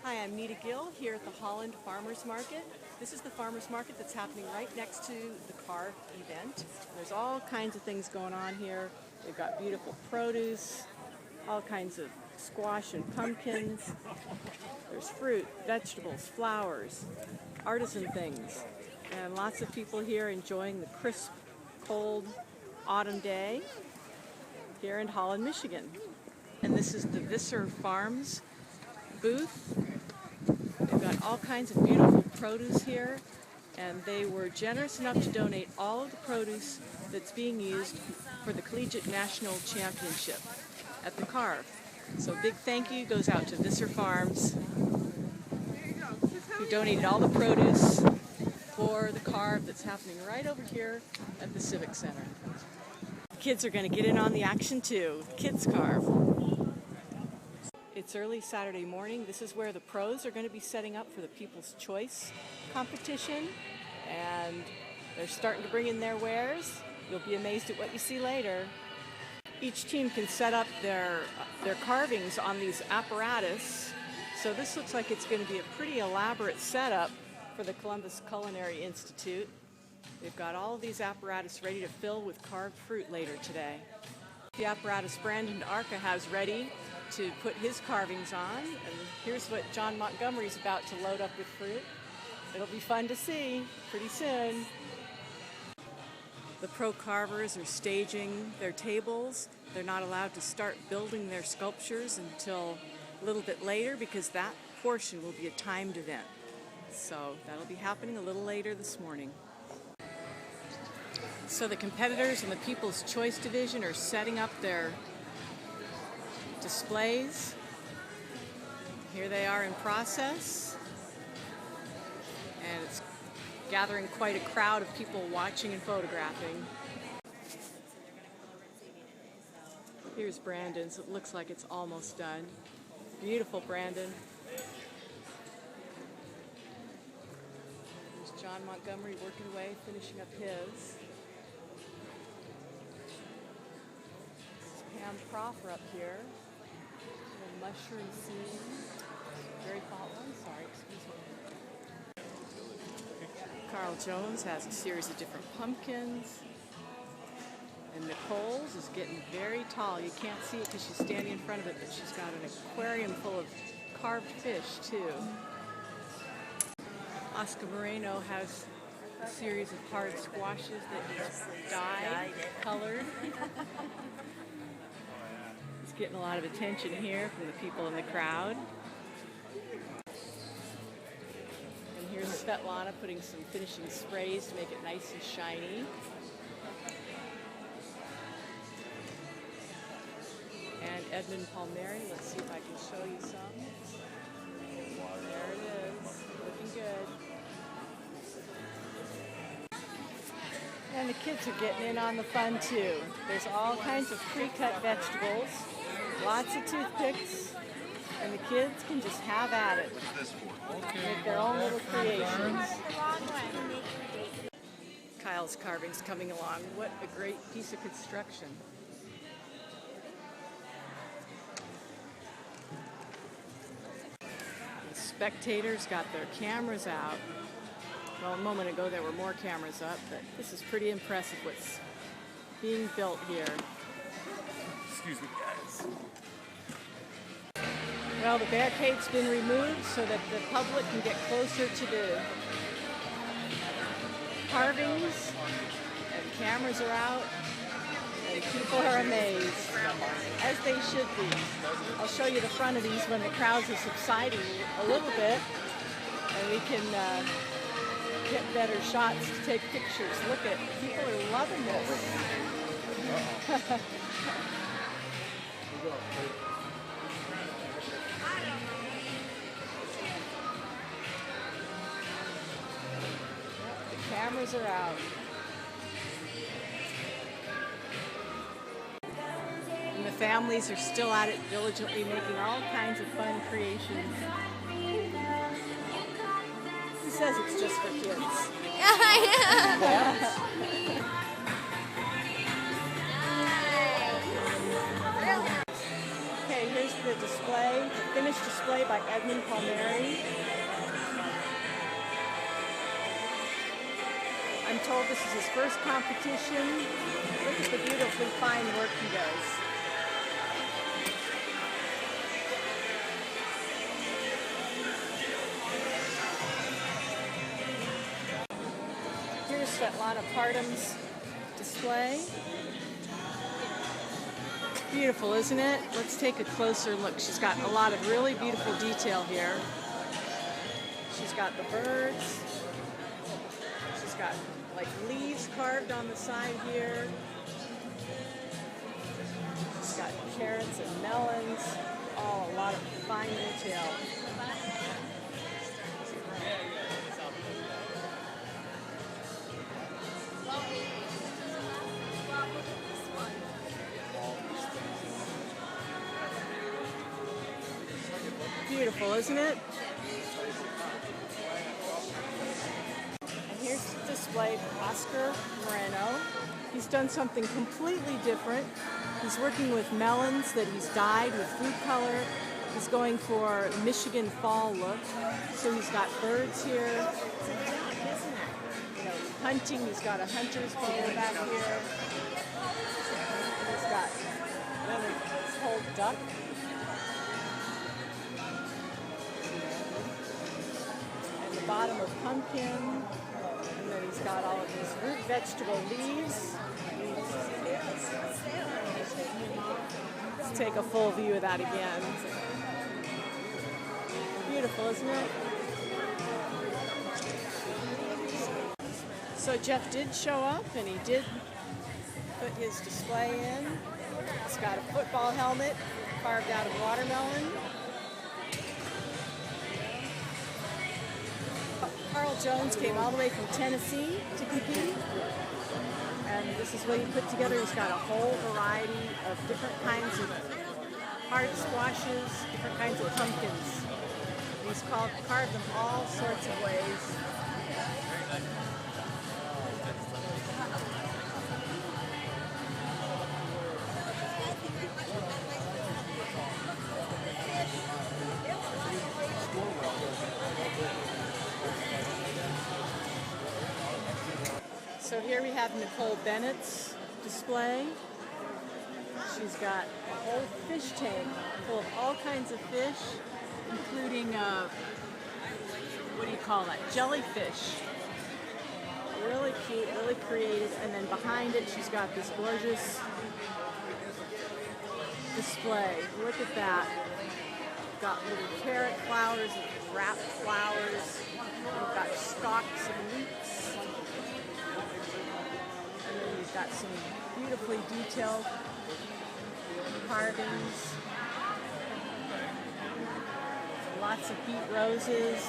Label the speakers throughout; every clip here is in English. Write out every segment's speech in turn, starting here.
Speaker 1: Hi, I'm Nita Gill here at the Holland Farmers Market. This is the farmers market that's happening right next to the Carve event. There's all kinds of things going on here. They've got beautiful produce, all kinds of squash and pumpkins. There's fruit, vegetables, flowers, artisan things, and lots of people here enjoying the crisp, cold autumn day here in Holland, Michigan. And this is the Visser Farms booth. They've got all kinds of beautiful produce here, and they were generous enough to donate all of the produce that's being used for the Collegiate National Championship at the Carve. So a big thank you goes out to Visser Farms, who donated all the produce for the Carve that's happening right over here at the Civic Center. Kids are going to get in on the action too. Kids Carve. It's early Saturday morning. This is where the pros are going to be setting up for the People's Choice competition, and they're starting to bring in their wares. You'll be amazed at what you see later. Each team can set up their carvings on these apparatus, so this looks like it's going to be a pretty elaborate setup for the Columbus Culinary Institute. They've got all of these apparatus ready to fill with carved fruit later today. The apparatus Brandon Arca has ready to put his carvings on, and here's what John Montgomery's about to load up with fruit. It'll be fun to see pretty soon. The pro carvers are staging their tables. They're not allowed to start building their sculptures until a little bit later because that portion will be a timed event. So that'll be happening a little later this morning. So the competitors in the People's Choice Division are setting up their displays. Here they are in process, and it's gathering quite a crowd of people watching and photographing. Here's Brandon's. It looks like it's almost done. Beautiful, Brandon. There's John Montgomery working away, finishing up his. Pam Crawford up here. A mushroom scene. Very thoughtful. Sorry, excuse me. Carl Jones has a series of different pumpkins. And Nicole's is getting very tall. You can't see it because she's standing in front of it, but she's got an aquarium full of carved fish too. Oscar Moreno has a series of hard squashes that he's dyed, colored. He's getting a lot of attention here from the people in the crowd. And here's Svetlana putting some finishing sprays to make it nice and shiny. And Edmund Palmieri, let's see if I can show you some. There it is, looking good. And the kids are getting in on the fun too. There's all kinds of pre-cut vegetables, lots of toothpicks, and the kids can just have at it. Make their own little creations. Kyle's carving's coming along. What a great piece of construction. The spectators got their cameras out. Well, a moment ago there were more cameras up, but this is pretty impressive what's being built here.
Speaker 2: Excuse me, guys.
Speaker 1: Well, the barricade's been removed so that the public can get closer to the carvings, and cameras are out, and people are amazed, as they should be. I'll show you the front of these when the crowds are subsiding a little bit, and we can get better shots to take pictures. Look at, people are loving this. The cameras are out. And the families are still at it diligently, making all kinds of fun creations. He says it's just for kids. Yeah. Okay, here's the display. finished display by Edmund Palmieri. I'm told this is his first competition. Look at the beautifully fine work he does. Here's Svetlana Pardum's display. Beautiful, isn't it? Let's take a closer look. She's got a lot of really beautiful detail here. She's got the birds. She's got like leaves carved on the side here. She's got carrots and melons. Oh, a lot of fine detail. Beautiful, isn't it? And here's the display for Oscar Moreno. He's done something completely different. He's working with melons that he's dyed with food color. He's going for a Michigan fall look. So he's got birds here. It's a duck, isn't it? You know, hunting. He's got a hunter's pole back here. He's got this whole duck. Bottom of pumpkin, and then he's got all of these root vegetable leaves. Let's take a full view of that again. Beautiful, isn't it? So Jeff did show up, and he did put his display in. He's got a football helmet carved out of watermelon. Carl Jones came all the way from Tennessee to compete, and this is what he put together. He's got a whole variety of different kinds of hard squashes, different kinds of pumpkins. He's carved them all sorts of ways. So here we have Nicole Bennett's display. She's got a whole fish tank full of all kinds of fish, including, what do you call that, jellyfish. Really cute, really creative. And then behind it, she's got this gorgeous display. Look at that. Got little carrot flowers and wrapped flowers. We've got stalks of leeks. And then we've got some beautifully detailed carvings. Lots of beet roses.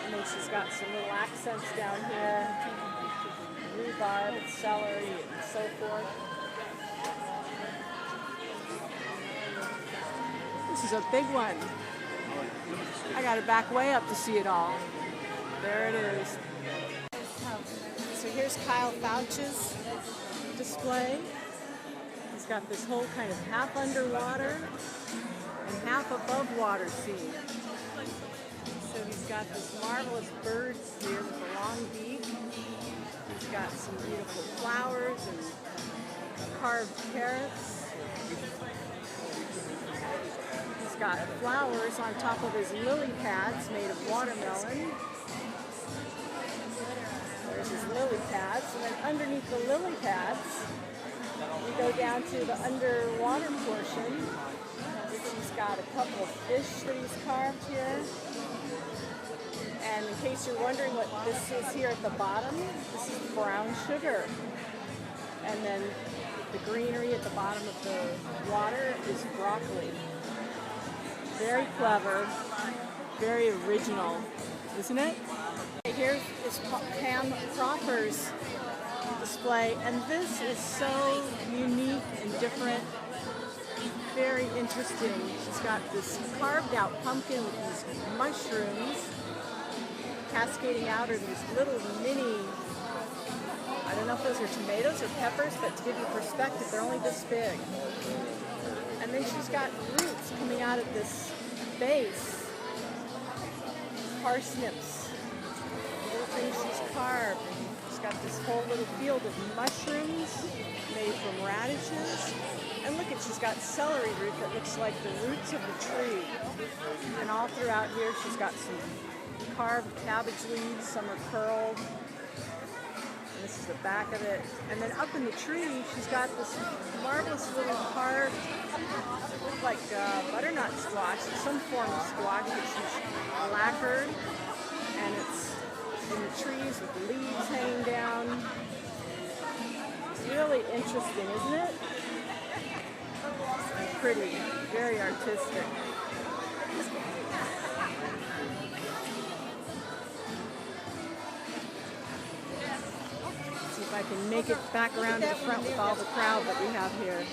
Speaker 1: And then she's got some little accents down here. Rhubarb and celery and so forth. This is a big one. I got to back way up to see it all. There it is. So here's Kyle Fouch's display. He's got this whole kind of half underwater and half above water scene. So he's got this marvelous bird here with a long beak. He's got some beautiful flowers and carved carrots. He's got flowers on top of his lily pads made of watermelon. There's his lily pads, and then underneath the lily pads, we go down to the underwater portion. He's got a couple of fish that he's carved here. And in case you're wondering what this is here at the bottom, this is brown sugar. And then the greenery at the bottom of the water is broccoli. Very clever, very original, isn't it? Here is Pam Cropper's display, and this is so unique and different, very interesting. She's got this carved out pumpkin with these mushrooms cascading out of these little mini, I don't know if those are tomatoes or peppers, but to give you perspective, they're only this big. And And then she's got roots coming out of this base. Parsnips, little things she's carved. She's got this whole little field of mushrooms made from radishes. And look, she's got celery root that looks like the roots of the tree. And all throughout here, she's got some carved cabbage leaves. Some are curled. And this is the back of it. And then up in the tree, she's got this marvelous little carved, look like butternut squash, some form of squash that she's lacquered. And it's in the trees with leaves hanging down. It's really interesting, isn't it? And pretty, very artistic. See if I can make it back around to the front with all the crowd that we have here.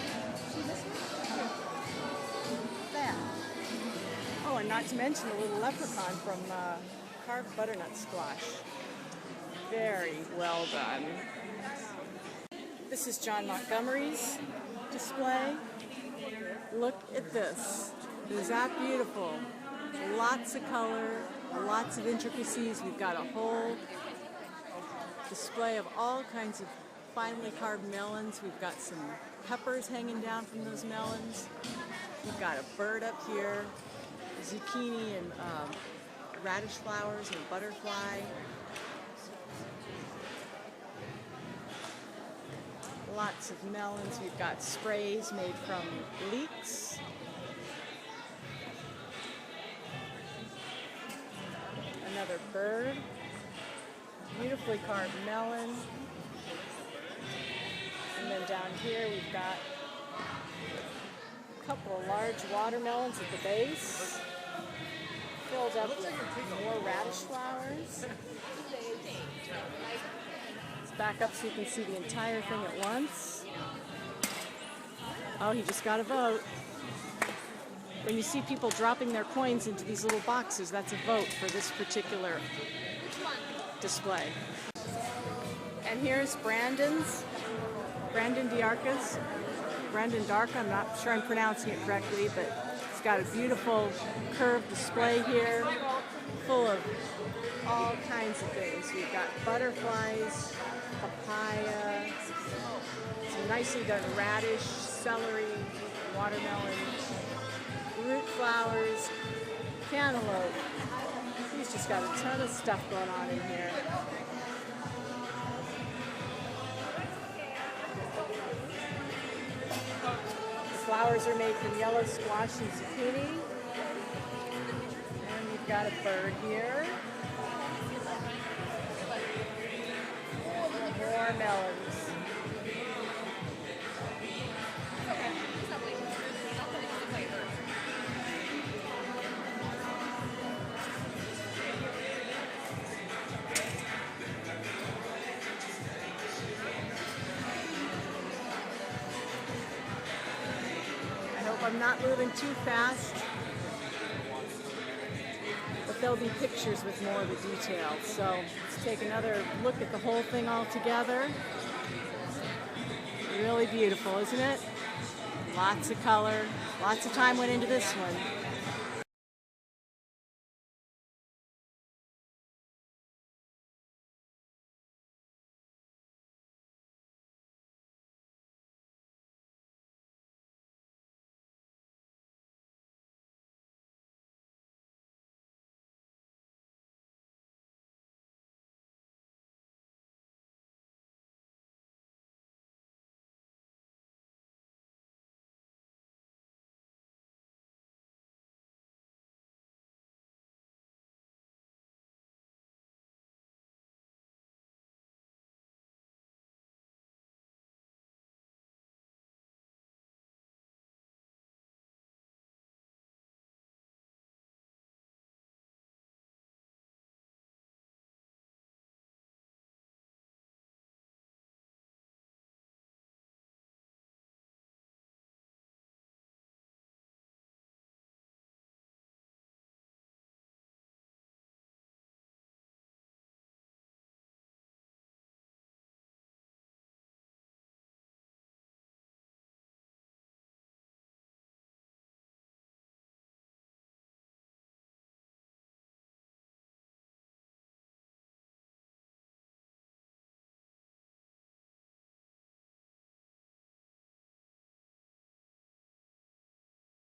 Speaker 1: Oh, and not to mention the little leprechaun from carved butternut squash. Very well done. This is John Montgomery's display. Look at this. Is that beautiful? Lots of color, lots of intricacies. We've got a whole display of all kinds of finely carved melons. We've got some peppers hanging down from those melons. We've got a bird up here, zucchini and radish flowers and a butterfly. Lots of melons. We've got sprays made from leeks. Another bird. Beautifully carved melon. And then down here we've got a couple of large watermelons at the base. Filled up with more radish flowers. Back up so you can see the entire thing at once. Oh, he just got a vote. When you see people dropping their coins into these little boxes, that's a vote for this particular display. And here's Brandon Diarca's. Brandon Darka, I'm not sure I'm pronouncing it correctly, but it's got a beautiful curved display here, full of all kinds of things. We've got butterflies, papaya, some nicely done radish, celery, watermelon, root flowers, cantaloupe. He's just got a ton of stuff going on in here. The flowers are made from yellow squash and zucchini. And we've got a bird here. More melons. I hope I'm not moving too fast, but there'll be pictures with more of the details. So let's take another look at the whole thing all together. Really beautiful, isn't it? Lots of color, lots of time went into this one.